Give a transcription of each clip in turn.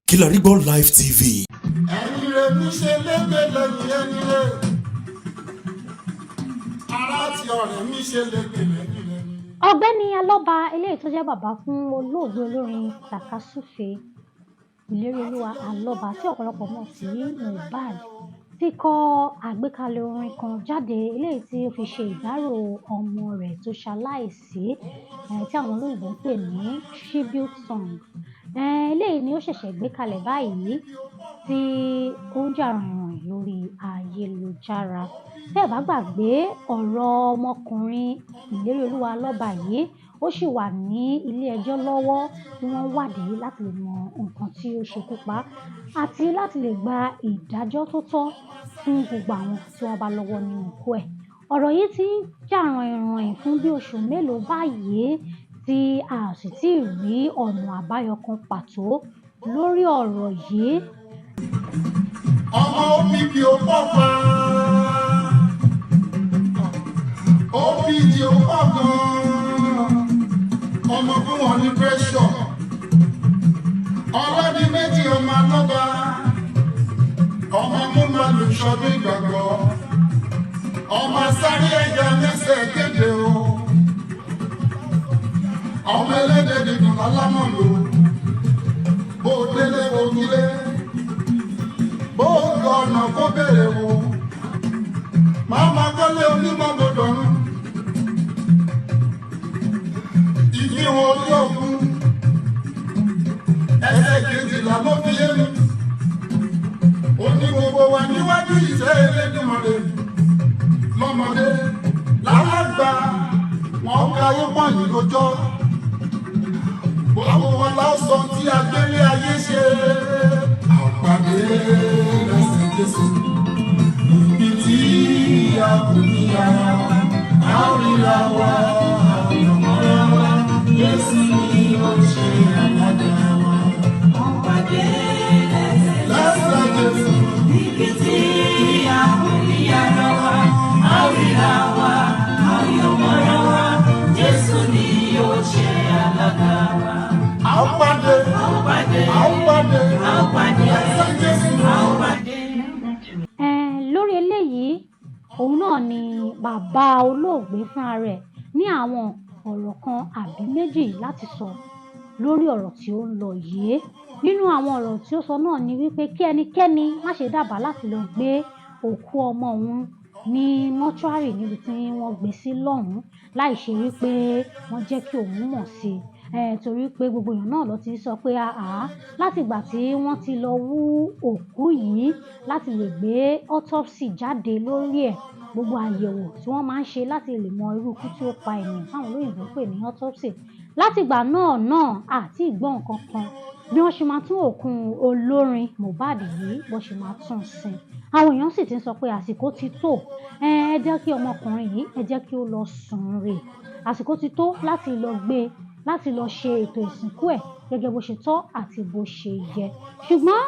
Kilarigbo Live TV. Ọ̀gbẹ́ni Alọ́ba eléyìí tó jẹ́ bàbá fún olóògbé olórin tàkasúfèé Ìléríolúwa Alọ́ba tí ọ̀pọ̀lọpọ̀ mọ̀ sí Mohbad ti kọ àgbékalẹ̀ orin kan jáde eléyìí tí ó fi ṣe ìdárò ọmọ rẹ̀ tó ṣaláìsí tí àwọn olóyìnbó ń pè ní tribute song. Eléyìí ni ó ṣẹ̀ṣẹ̀ gbé kalẹ̀ báyìí tí ó ń jà ràìnràìn lórí ayélujára. Tẹ́ ẹ̀ bá gbàgbé ọ̀rọ̀ ọmọkùnrin Ìléríolúwa Alọ́ba yìí ó sì wà ní ilé ẹjọ́ lọ́wọ́ tí wọ́n ń wádìí láti lè mọ nǹkan tí ó ṣekú pa àti láti lè gba ìdájọ́ tó tọ́ fún gbogbo àwọn tí wọ́n bá lọ́wọ́ nínú ikú ẹ̀. Ọ̀rọ̀ yìí ti ń jà ràìnràìn fún bí oṣù mélòó báyìí tí a sì tíì rí ọ̀nà àbáyọ kan pàtó lórí ọ̀rọ̀ yìí. Ọmọ òbí ò pọ̀ pa, òbí ò pọ̀ gan-an, ọmọ fún wọn ní pressure. Ọlọ́dún méjì ọmọ Alọ́ba, ọmọ múmalù sọdún ìgbàgbọ́, ọmọ sáré ẹja mẹ́sẹ̀ kéde o, ọmọ ẹlẹ́dẹ̀ dìdùn lálámọ̀lò, bó délé ògìlé, bó gbọ́ ọ̀nà kó bèrè wo, màmá kọ́lé onímọ̀ gbọdọ̀ nù, ìfihàn orí òkun. Ẹsẹ̀ kejìlá ló fi yé mi. Ó ní gbogbo wa níwájú ìṣe Elédùmarè. Lọ́mọdé lálágbà wọ́n ká ayé pọ̀nyìn lójọ́. Gbogbo wa lásán tí agbélé ayé ṣe. Àpàdé lẹ́sìn Jésù. Ibi tí a kò ní ara wa, a ó ríra wa, a ò yọ̀ mọ́ra wa. Jésù ni ó ṣe àgbàdo wa. Lórí eléyìí òun náà ni bàbá olóògbé fúnra rẹ̀ ní àwọn ọ̀rọ̀ kan àbí méjì láti sọ lórí ọ̀rọ̀ tí ó ń lọ yìí. Nínú àwọn ọ̀rọ̀ tí ó sọ náà ni wípé kí ẹnikẹ́ni má ṣe dábàá láti lọ gbé òkú ọmọ òun ní mọ́ṣúárì níbi tí wọ́n gbé sí lọ́hùn-ún láì ṣe wípé wọ́n jẹ́ kí òun mọ̀ sí torí pé gbogbo èèyàn náà ló ti sọ pé láti ìgbà tí wọ́n ti lọ wú òkú yìí láti lè gbé autopsy jáde lórí ẹ̀ gbogbo àyẹ̀wò tí wọ́n máa ń ṣe láti lè mọ irú ikú tí ó pa ènìyàn táwọn olóyìnbó ń pè ní autopsy látìgbà náà àti ìgbọ́ nǹkan kan bí wọ́n ṣe máa tún òkú olórin Mohbad yìí bó ṣe máa tún sin. Àwọn èèyàn sì ti ń sọ pé àsìkò ti tó ẹ jẹ́ kí ọmọkùnrin yìí ẹ jẹ́ kí ó lọ sùn rè àsìkò ti tó láti lọ gbé láti lọ ṣe ètò ìsìnkú ẹ̀ gẹ́gẹ́ bó ṣe tọ́ àti bó ṣe yẹ. Ṣùgbọ́n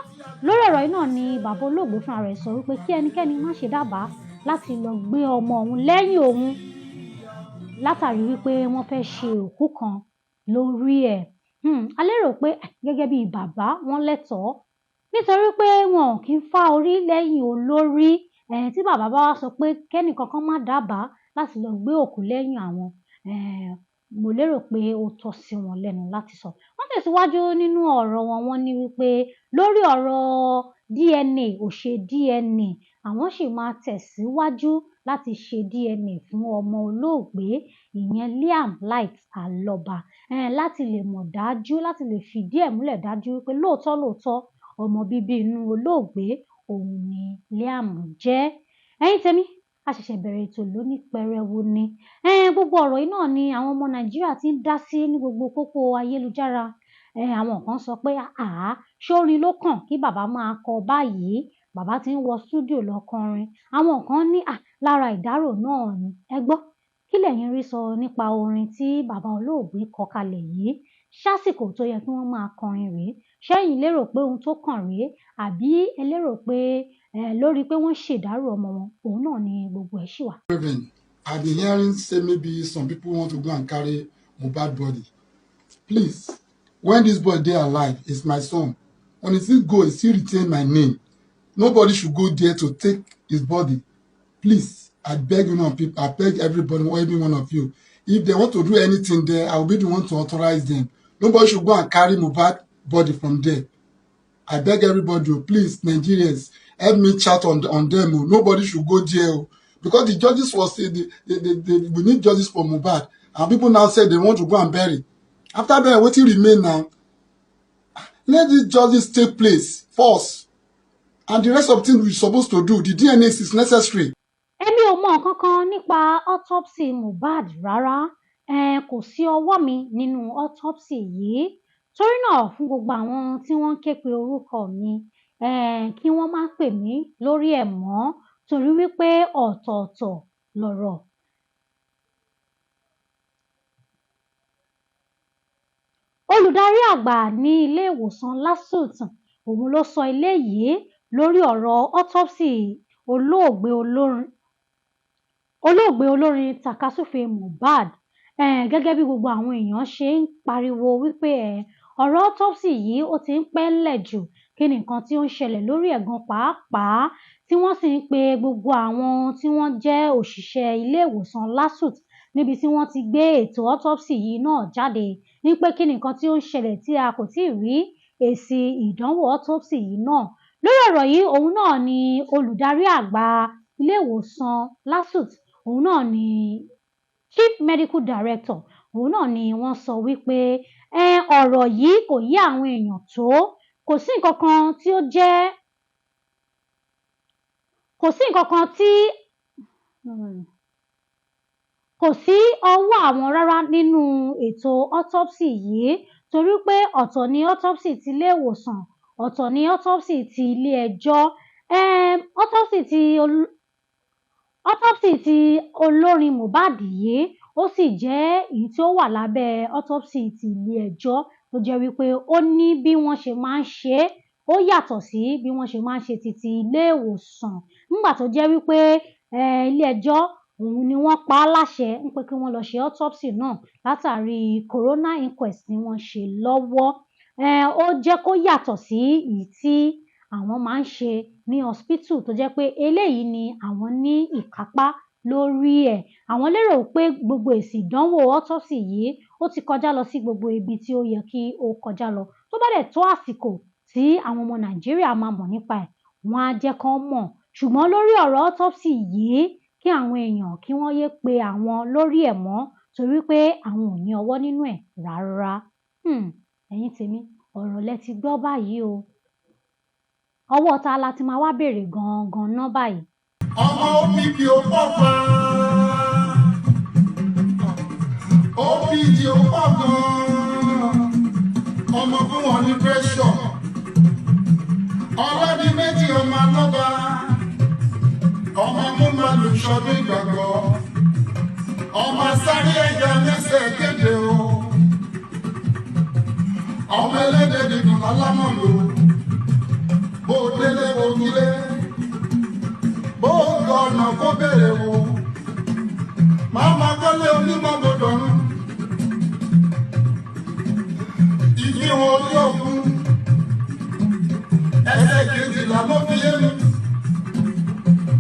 lórí ọ̀rọ̀ yìí náà ni bàbá olóògbé fúnra rẹ̀ sọ wípé kí ẹnikẹ́ni má ṣe dábàá láti lọ gbé ọmọ òun lẹ́yìn òun látàrí wípé wọ́n fẹ́ ṣe òkú kan lórí ẹ̀. A lérò pé gẹ́gẹ́ bí bàbá wọn lẹ́tọ̀ọ́ nítorí pé wọn ò kí ń fá orí lẹ́yìn olórí tí bàbá bá wá sọ pé kẹ́nìkankan má dábàá láti lọ gbé òkú lẹ́yìn àwọn mo lérò pé ó tọ́ sí wọn lẹ́nu láti sọ. Wọ́n tẹ̀síwájú nínú ọ̀rọ̀ wọn wọ́n ní wípé lórí ọ̀rọ̀ DNA ò ṣe DNA àwọn sì máa tẹ̀síwájú láti ṣe DNA fún ọmọ olóògbé ìyẹn Liam Light Alọ́ba láti lè mọ̀ dájú láti lè fìdí ẹ̀ múlẹ̀ dájú wípé lóòótọ́ ọmọ bíbí inú olóògbé òun ni Liam jẹ́. Ẹ̀yin tèmi a ṣẹ̀ṣẹ̀ bẹ̀rẹ̀ ètò lóní pẹrẹwu ni gbogbo ọ̀rọ̀ yìí náà ni àwọn ọmọ Nàìjíríà ti ń dá sí ní gbogbo pópó ayélujára. Àwọn kan sọ pé ṣórin ló kàn kí bàbá máa kọ báyìí bàbá ti ń wọ stúdíò lọ kọrin. Àwọn kan ní lára ìdárò náà ni ẹ gbọ́ kí lẹ̀yin rí sọ nípa orin tí bàbá olóògbé kọ kalẹ̀ yìí ṣásìkò tó yẹ kí wọ́n máa kọrin rèé ṣẹ́yìn lérò pé ohun tó kàn rèé àbí ẹ lérò pé lórí pé wọ́n ṣèdárò ọmọ wọn òun náà ni gbogbo ẹ̀ ṣì wà. I've been hearing say maybe some people want to go and carry Mohbad body. Please, when this boy dey alive, he's my son. When he still go, he still retain my name. Nobody should go there to take his body. Please, I beg you now, people, I beg everybody, every one of you. If they want to do anything there, I will be the one to authorize them. Nobody should go and carry Mohbad body from there. I beg everybody, please, Nigerians, help me chat on them. Nobody should go there. Because the judges was say we need justice for Mohbad. And people now say they want to go and bury. After that, what will remain now? Let this justice take place first. And the rest of things we're supposed to do, the DNA is necessary. Èmi ò mọ nǹkan kan nípa autopsy Mohbad rárá. Kò sí ọwọ́ mi nínú autopsy yìí. Torí náà fún gbogbo àwọn tí wọ́n ń ké pe orúkọ mi, kí wọ́n má pè mí lórí ẹ̀ mọ́ torí wípé ọ̀tọ̀ọ̀tọ̀ lọ̀rọ̀. Olùdarí àgbà ní ilé ìwòsàn LASUT òun ló sọ eléyìí lórí ọ̀rọ̀ autopsy olóògbé olórin tàkasúfèé Mohbad. Gẹ́gẹ́ bí gbogbo àwọn èèyàn ṣe ń pariwo wípé ọ̀rọ̀ autopsy yìí ó ti ń pẹ́ ńlẹ̀ jù, kí ni nǹkan tí ó ń ṣẹlẹ̀ lórí ẹ̀ gan pàápàá, tí wọ́n sì ń pe gbogbo àwọn tí wọ́n jẹ́ òṣìṣẹ́ ilé ìwòsàn LASUT níbi tí wọ́n ti gbé ètò autopsy yìí náà jáde ní pé kí ni nǹkan tí ó ń ṣẹlẹ̀ tí a kò tíì rí èsì ìdánwò autopsy yìí náà. Lórí ọ̀rọ̀ yìí, òun náà ni olùdarí àgbà ilé ìwòsàn LASUT, òun náà ni Chief Medical Director, òun náà ni wọ́n sọ wípé ọ̀rọ̀ yìí kò yé àwọn èèyàn tó, kò sí nǹkan kan tí kò sí ọwọ́ àwọn rárá nínú ètò autopsy yìí torí pé ọ̀tọ̀ ni autopsy ti ilé ìwòsàn, ọ̀tọ̀ ni autopsy ti ilé ẹjọ́. Autopsy ti olórin Mohbad yìí ó sì jẹ́ èyí tí ó wà lábẹ́ autopsy ti ilé ẹjọ́ tó jẹ́ wípé ó ní bí wọ́n ṣe máa ń ṣe é, ó yàtọ̀ sí bí wọ́n ṣe máa ń ṣe ti ilé ìwòsàn. Nígbà tó jẹ́ wípé ilé ẹjọ́ òun ni wọ́n pa á láṣẹ pé kí wọ́n lọ ṣe autopsy náà látàrí coroner inquest ni wọ́n ṣe lọ́wọ́. Ó jẹ́ kó yàtọ̀ sí èyí tí àwọn máa ń ṣe ní hospital tó jẹ́ pé eléyìí ni àwọn ní ìkápá lórí ẹ̀. Àwọn lérò pé gbogbo èsì ìdánwò autopsy yìí ó ti kọjá lọ sí gbogbo ibi tí ó yẹ kí ó kọjá lọ. Tó bá dẹ̀ tó àsìkò tí àwọn ọmọ Nàìjíríà máa mọ̀ nípa ẹ̀, wọ́n á jẹ́ kán mọ̀. Ṣùgbọ́n lórí ọ̀rọ̀ autopsy yìí, kí àwọn èèyàn kí wọ́n yé pe àwọn lórí ẹ̀ mọ́ torí pé àwọn ò ní ọwọ́ nínú ẹ̀ rárá. Ẹ̀yin tèmi, ọ̀rọ̀ lẹ ti gbọ́ báyìí o. Ọwọ́ ta la ti máa wá bèrè gangan ná báyìí. Ọmọ òbíbi ò pọ̀ gan-an. Òbíbi ò pọ̀ gan-an. Ọmọ fún wọn ní pressure. Ọlọ́dí méjì ọmọ alọ́ba. Ọmọ mú màlù sọdún ìgbàgbọ́. Ọmọ sáré ẹja lẹ́sẹ̀ kéde o. Ọmọ ẹlẹ́dẹ̀ dìdùn lálámọ̀lò. Bó délé bó kílé. Bó lọ ọ̀nà kó bèrè wo. Màmá kọ́lé onímọ̀ gbọdọ̀ rún. Ìdí wọn yóò kún. Ẹsẹ̀ kejìlá ló fi yé mi.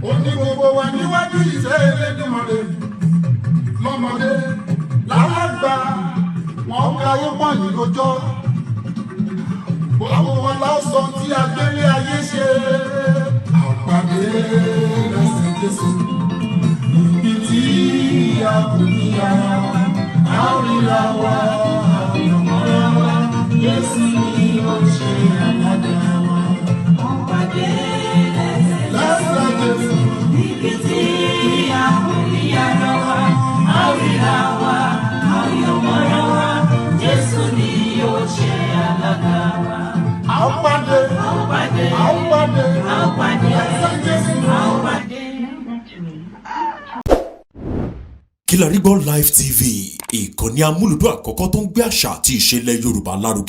Oní gbogbo wa níwájú ìṣe Elédùmarè. Lọ́mọdé lálágbà wọn káyé pọ̀nyí lójọ́. Àwọn wọn lásán tí agbélé ayé ṣe. Àpàdé lẹ́sẹ̀ Jésù. Níbi tí a kò ní ara wa, a ó ríra wa, a ò yọ̀ mọ́ra wa. Jésù ni ó ṣe alága wa. Àpàdé lẹ́sẹ̀ Jésù. níbi tí a kò ní ara wa, a ó ríra wa, a ò yọ̀ mọ́ra wa. Jésù ni ó ṣe alága wa. Àpàdé. Àpàdé. Àpàdé. Àpàdé. Lẹ́sẹ̀ Jésù. Àpàdé. Kilarigbo Live TV, ìkànnì amúlùdún àkọ́kọ́ tó ń gbé àṣà àti ìṣẹ̀lẹ̀ Yorùbá lárugẹ.